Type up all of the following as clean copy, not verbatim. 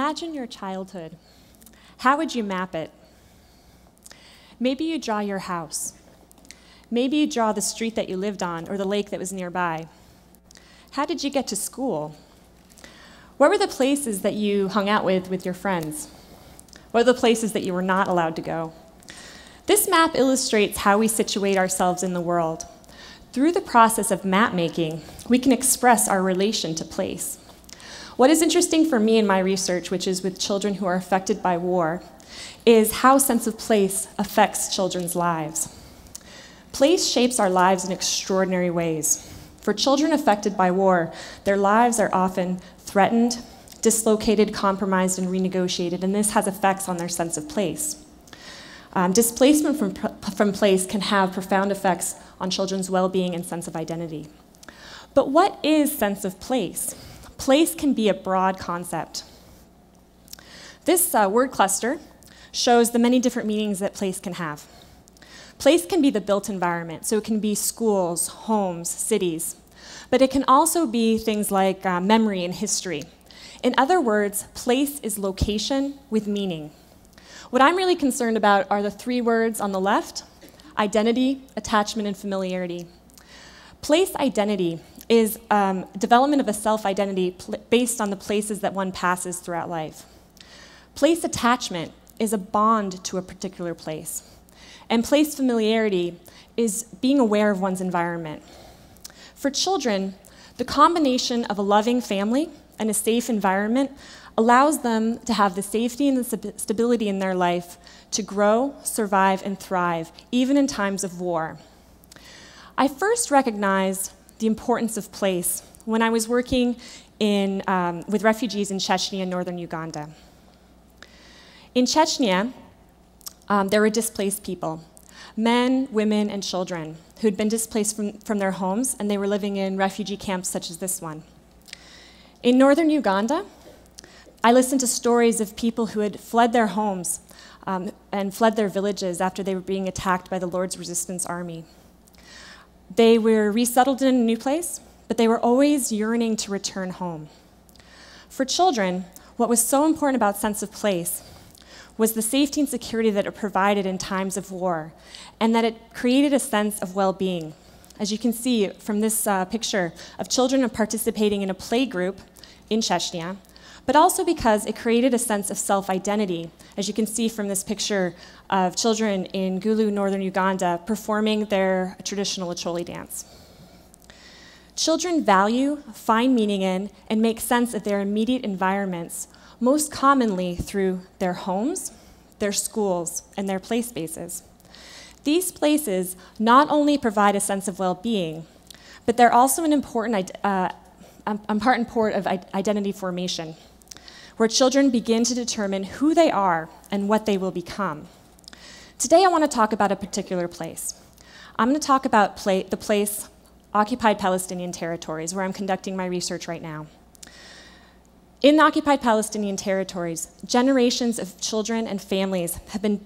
Imagine your childhood. How would you map it? Maybe you draw your house. Maybe you draw the street that you lived on or the lake that was nearby. How did you get to school? What were the places that you hung out with your friends? What are the places that you were not allowed to go? This map illustrates how we situate ourselves in the world. Through the process of map making, we can express our relation to place. What is interesting for me in my research, which is with children who are affected by war, is how sense of place affects children's lives. Place shapes our lives in extraordinary ways. For children affected by war, their lives are often threatened, dislocated, compromised, and renegotiated, and this has effects on their sense of place. Displacement from place can have profound effects on children's well-being and sense of identity. But what is sense of place? Place can be a broad concept. This word cluster shows the many different meanings that place can have. Place can be the built environment, so it can be schools, homes, cities. But it can also be things like memory and history. In other words, place is location with meaning. What I'm really concerned about are the three words on the left: identity, attachment, and familiarity. Place identity is development of a self-identity based on the places that one passes throughout life. Place attachment is a bond to a particular place. And place familiarity is being aware of one's environment. For children, the combination of a loving family and a safe environment allows them to have the safety and the stability in their life to grow, survive, and thrive, even in times of war. I first recognized the importance of place when I was working with refugees in Chechnya, northern Uganda. In Chechnya, there were displaced people, men, women, and children, who'd been displaced from their homes, and they were living in refugee camps such as this one. In northern Uganda, I listened to stories of people who had fled their homes and fled their villages after they were being attacked by the Lord's Resistance Army. They were resettled in a new place, but they were always yearning to return home. For children, what was so important about sense of place was the safety and security that it provided in times of war, and that it created a sense of well-being. As you can see from this picture of children participating in a play group in Chechnya, but also because it created a sense of self-identity, as you can see from this picture of children in Gulu, northern Uganda, performing their traditional Acholi dance. Children value, find meaning in, and make sense of their immediate environments, most commonly through their homes, their schools, and their play spaces. These places not only provide a sense of well-being, but they're also an important part and port of identity formation, where children begin to determine who they are and what they will become. Today I want to talk about a particular place. I'm going to talk about the place occupied Palestinian territories, where I'm conducting my research right now. In the occupied Palestinian territories, generations of children and families have been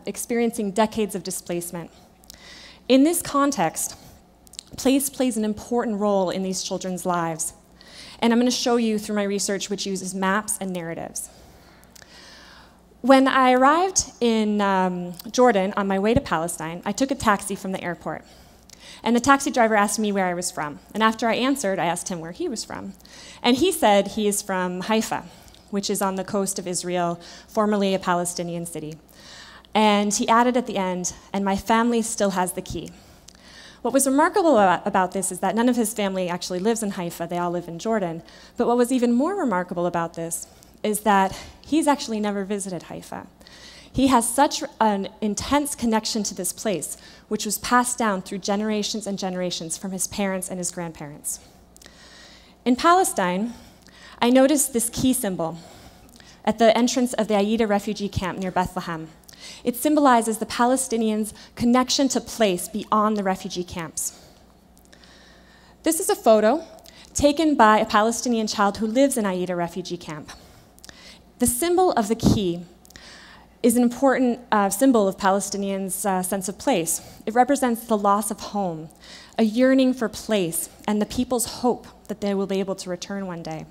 experiencing decades of displacement. In this context, place plays an important role in these children's lives. And I'm going to show you through my research, which uses maps and narratives. When I arrived in Jordan on my way to Palestine, I took a taxi from the airport. And the taxi driver asked me where I was from. And after I answered, I asked him where he was from. And he said he is from Haifa, which is on the coast of Israel, formerly a Palestinian city. And he added at the end, and my family still has the key. What was remarkable about this is that none of his family actually lives in Haifa, they all live in Jordan. But what was even more remarkable about this is that he's actually never visited Haifa. He has such an intense connection to this place, which was passed down through generations and generations from his parents and his grandparents. In Palestine, I noticed this key symbol at the entrance of the Aida refugee camp near Bethlehem. It symbolizes the Palestinians' connection to place beyond the refugee camps. This is a photo taken by a Palestinian child who lives in Aida refugee camp. The symbol of the key is an important symbol of Palestinians' sense of place. It represents the loss of home, a yearning for place, and the people's hope that they will be able to return one day.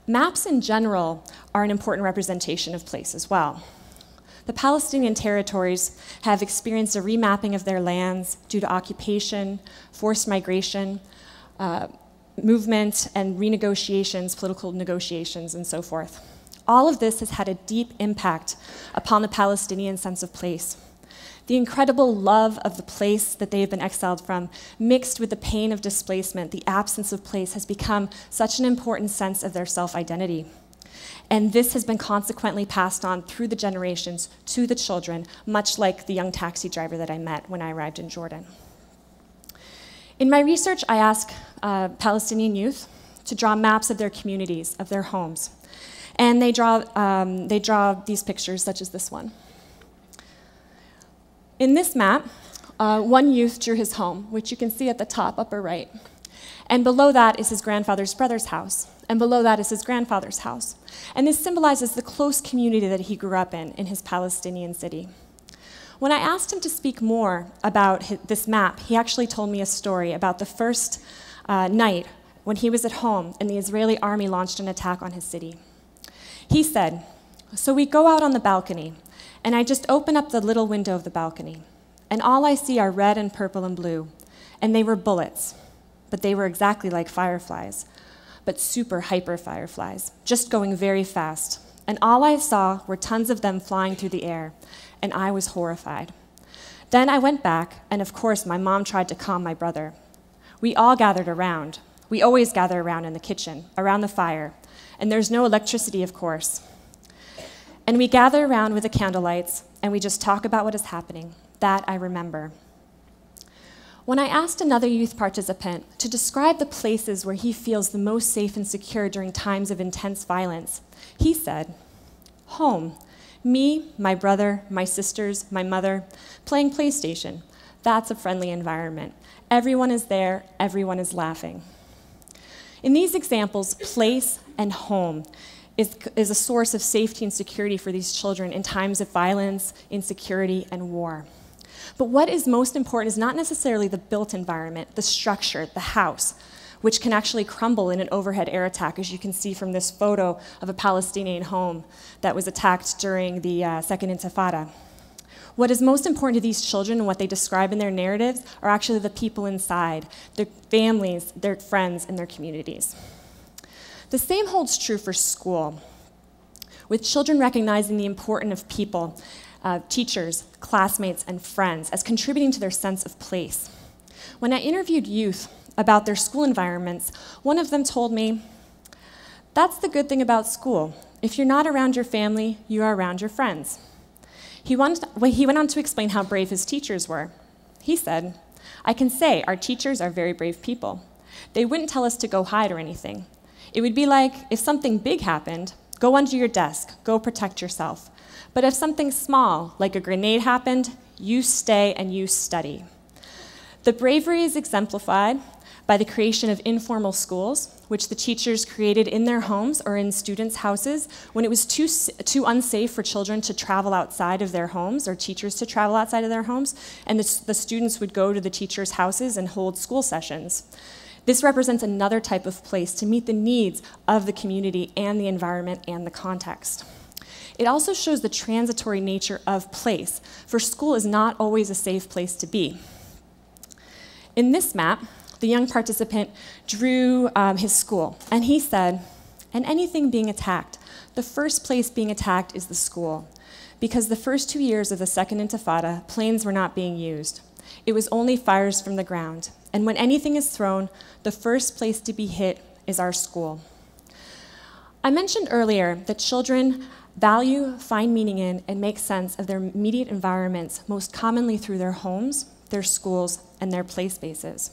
Maps in general are an important representation of place as well. The Palestinian territories have experienced a remapping of their lands due to occupation, forced migration, movement, and renegotiations, political negotiations, and so forth. All of this has had a deep impact upon the Palestinian sense of place. The incredible love of the place that they have been exiled from, mixed with the pain of displacement, the absence of place, has become such an important sense of their self-identity. And this has been consequently passed on through the generations to the children, much like the young taxi driver that I met when I arrived in Jordan. In my research, I asked Palestinian youth to draw maps of their communities, of their homes. And they draw these pictures, such as this one. In this map, one youth drew his home, which you can see at the top, upper right. And below that is his grandfather's brother's house. And below that is his grandfather's house. And this symbolizes the close community that he grew up in his Palestinian city. When I asked him to speak more about this map, he actually told me a story about the first night when he was at home and the Israeli army launched an attack on his city. He said, "So we go out on the balcony, and I just open up the little window of the balcony, and all I see are red and purple and blue, and they were bullets, but they were exactly like fireflies, but super hyper fireflies, just going very fast. And all I saw were tons of them flying through the air, and I was horrified. Then I went back, and of course my mom tried to calm my brother. We all gathered around. We always gather around in the kitchen, around the fire, and there's no electricity, of course. And we gather around with the candlelights, and we just talk about what is happening. That I remember." When I asked another youth participant to describe the places where he feels the most safe and secure during times of intense violence, he said, "Home. Me, my brother, my sisters, my mother, playing PlayStation. That's a friendly environment. Everyone is there, everyone is laughing." In these examples, place and home is a source of safety and security for these children in times of violence, insecurity, and war. But what is most important is not necessarily the built environment, the structure, the house, which can actually crumble in an overhead air attack, as you can see from this photo of a Palestinian home that was attacked during the Second Intifada. What is most important to these children and what they describe in their narratives are actually the people inside, their families, their friends, and their communities. The same holds true for school, with children recognizing the importance of people, teachers, classmates, and friends as contributing to their sense of place. When I interviewed youth about their school environments, one of them told me, "That's the good thing about school. If you're not around your family, you are around your friends." He went on to explain how brave his teachers were. He said, "I can say our teachers are very brave people. They wouldn't tell us to go hide or anything. It would be like, if something big happened, go under your desk, go protect yourself. But if something small, like a grenade happened, you stay and you study." The bravery is exemplified by the creation of informal schools, which the teachers created in their homes or in students' houses when it was too unsafe for children to travel outside of their homes or teachers to travel outside of their homes, and the students would go to the teachers' houses and hold school sessions. This represents another type of place to meet the needs of the community and the environment and the context. It also shows the transitory nature of place, for school is not always a safe place to be. In this map, the young participant drew his school, and he said, "And anything being attacked, the first place being attacked is the school, because the first 2 years of the Second Intifada, planes were not being used. It was only fires from the ground, and when anything is thrown, the first place to be hit is our school." I mentioned earlier that children value, find meaning in, and make sense of their immediate environments, most commonly through their homes, their schools, and their play spaces.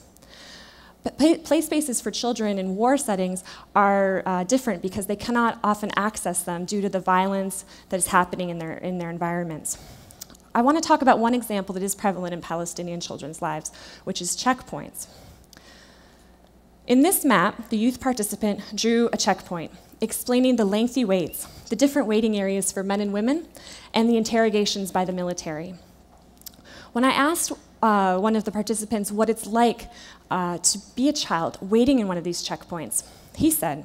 But play spaces for children in war settings are different because they cannot often access them due to the violence that is happening in their environments. I want to talk about one example that is prevalent in Palestinian children's lives, which is checkpoints. In this map, the youth participant drew a checkpoint, explaining the lengthy waits, the different waiting areas for men and women, and the interrogations by the military. When I asked one of the participants what it's like to be a child waiting in one of these checkpoints, he said,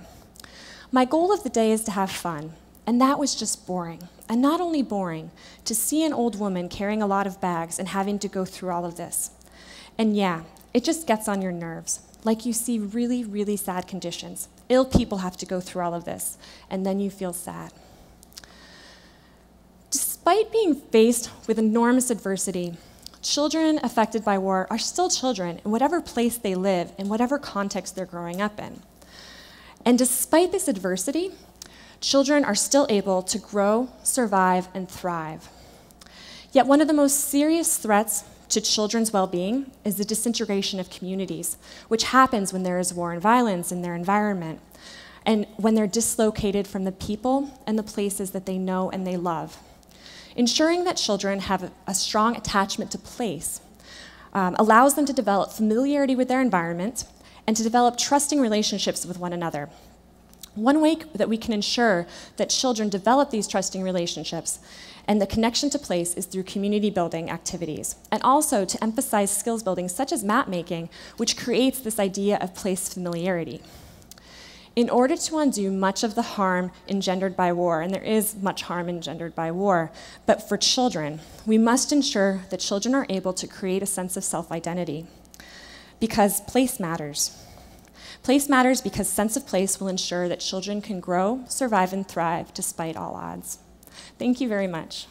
My goal of the day is to have fun, and that was just boring. And not only boring, to see an old woman carrying a lot of bags and having to go through all of this. And yeah, it just gets on your nerves. Like you see really, really sad conditions. Ill people have to go through all of this, and then you feel sad. Despite being faced with enormous adversity, children affected by war are still children in whatever place they live, in whatever context they're growing up in. And despite this adversity, children are still able to grow, survive, and thrive. Yet one of the most serious threats to children's well-being is the disintegration of communities, which happens when there is war and violence in their environment, and when they're dislocated from the people and the places that they know and they love. Ensuring that children have a strong attachment to place allows them to develop familiarity with their environment and to develop trusting relationships with one another. One way that we can ensure that children develop these trusting relationships and the connection to place is through community building activities, and also to emphasize skills building such as map making, which creates this idea of place familiarity. In order to undo much of the harm engendered by war, and there is much harm engendered by war, but for children, we must ensure that children are able to create a sense of self-identity, because place matters. Place matters because sense of place will ensure that children can grow, survive, and thrive despite all odds. Thank you very much.